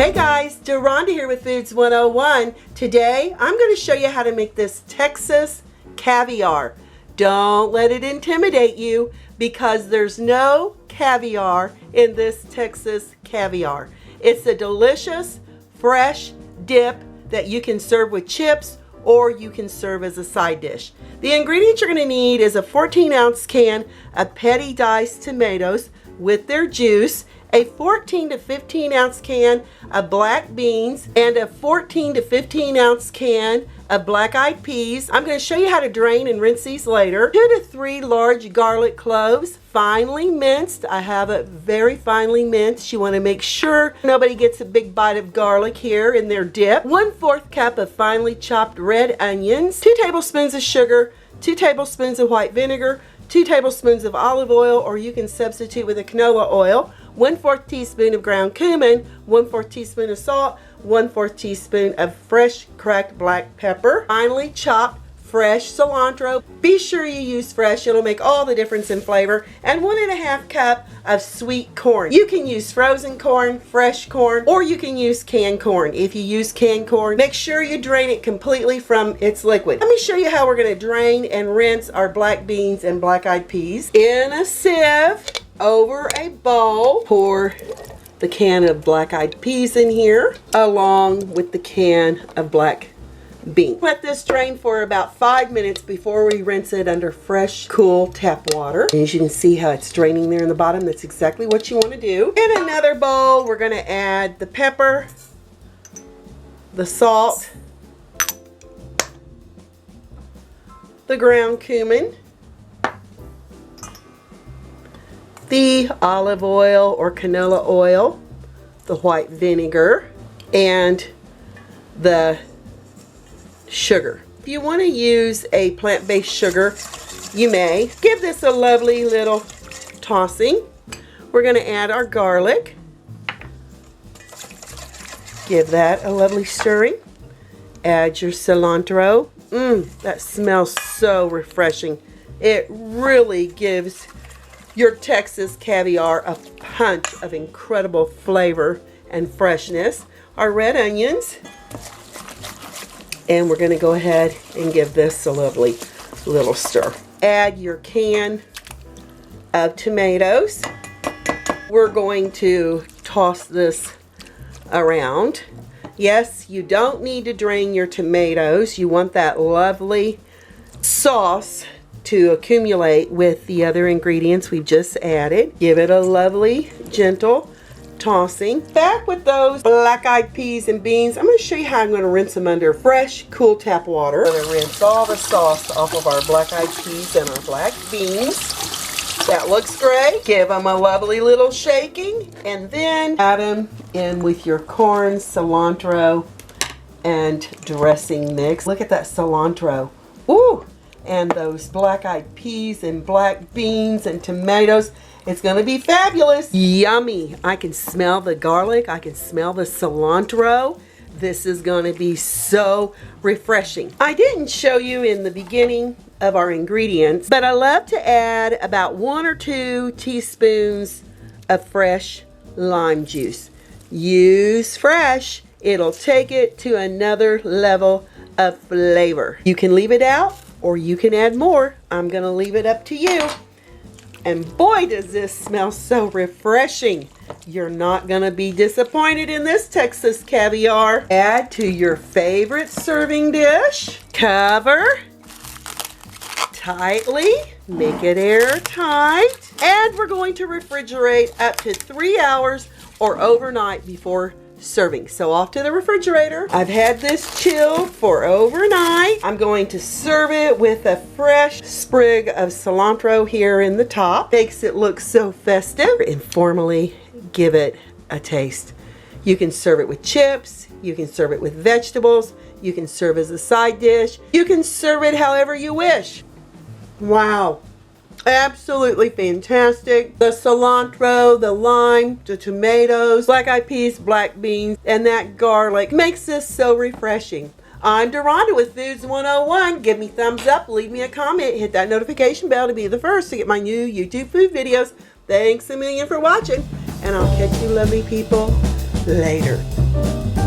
Hey guys, Deronda here with Foods 101. Today I'm going to show you how to make this Texas caviar. Don't let it intimidate you because there's no caviar in this Texas caviar. It's a delicious, fresh dip that you can serve with chips or you can serve as a side dish. The ingredients you're going to need is a 14-ounce can of petty diced tomatoes with their juice, a 14 to 15 ounce can of black beans, and a 14 to 15 ounce can of black-eyed peas. I'm going to show you how to drain and rinse these later. 2 to 3 large garlic cloves, finely minced. I have it very finely minced. You want to make sure nobody gets a big bite of garlic here in their dip. 1/4 cup of finely chopped red onions, 2 tablespoons of sugar, 2 tablespoons of white vinegar, 2 tablespoons of olive oil, or you can substitute with a canola oil, 1/4 teaspoon of ground cumin, 1/4 teaspoon of salt, 1/4 teaspoon of fresh cracked black pepper, finely chopped fresh cilantro. Be sure you use fresh, it'll make all the difference in flavor, and 1.5 cup of sweet corn. You can use frozen corn, fresh corn, or you can use canned corn. If you use canned corn, make sure you drain it completely from its liquid. Let me show you how we're going to drain and rinse our black beans and black-eyed peas. In a sieve, over a bowl, pour the can of black-eyed peas in here along with the can of black beans. Let this drain for about 5 minutes before we rinse it under fresh, cool tap water. And as you can see how it's draining there in the bottom, that's exactly what you want to do. In another bowl, we're going to add the pepper, the salt, the ground cumin, the olive oil or canola oil, the white vinegar, and the sugar. If you want to use a plant-based sugar, you may. Give this a lovely little tossing. We're going to add our garlic. Give that a lovely stirring. Add your cilantro. That smells so refreshing. It really gives your Texas caviar a punch of incredible flavor and freshness. Our red onions. And we're going to go ahead and give this a lovely little stir. Add your can of tomatoes. We're going to toss this around. Yes, you don't need to drain your tomatoes. You want that lovely sauce to accumulate with the other ingredients we've just added. Give it a lovely, gentle tossing. Back with those black-eyed peas and beans, I'm going to show you how I'm going to rinse them under fresh, cool tap water. I'm going to rinse all the sauce off of our black-eyed peas and our black beans. That looks great. Give them a lovely little shaking, and then add them in with your corn, cilantro, and dressing mix. Look at that cilantro. Woo! And those black-eyed peas and black beans and tomatoes. It's going to be fabulous. Yummy. I can smell the garlic. I can smell the cilantro. This is going to be so refreshing. I didn't show you in the beginning of our ingredients, but I love to add about 1 or 2 teaspoons of fresh lime juice. Use fresh. It'll take it to another level of flavor. You can leave it out or you can add more. I'm going to leave it up to you. And boy, does this smell so refreshing. You're not going to be disappointed in this Texas caviar. Add to your favorite serving dish. Cover tightly. Make it airtight. And we're going to refrigerate up to 3 hours or overnight before serving. So off to the refrigerator. I've had this chilled for overnight. I'm going to serve it with a fresh sprig of cilantro here in the top. Makes it look so festive. Informally give it a taste. You can serve it with chips. You can serve it with vegetables. You can serve as a side dish. You can serve it however you wish. Wow. Absolutely fantastic. The cilantro, the lime, the tomatoes, black-eyed peas, black beans, and that garlic makes this so refreshing. I'm Deronda with Foods 101. Give me thumbs up, leave me a comment, hit that notification bell to be the first to get my new YouTube food videos. Thanks a million for watching, and I'll catch you lovely people later.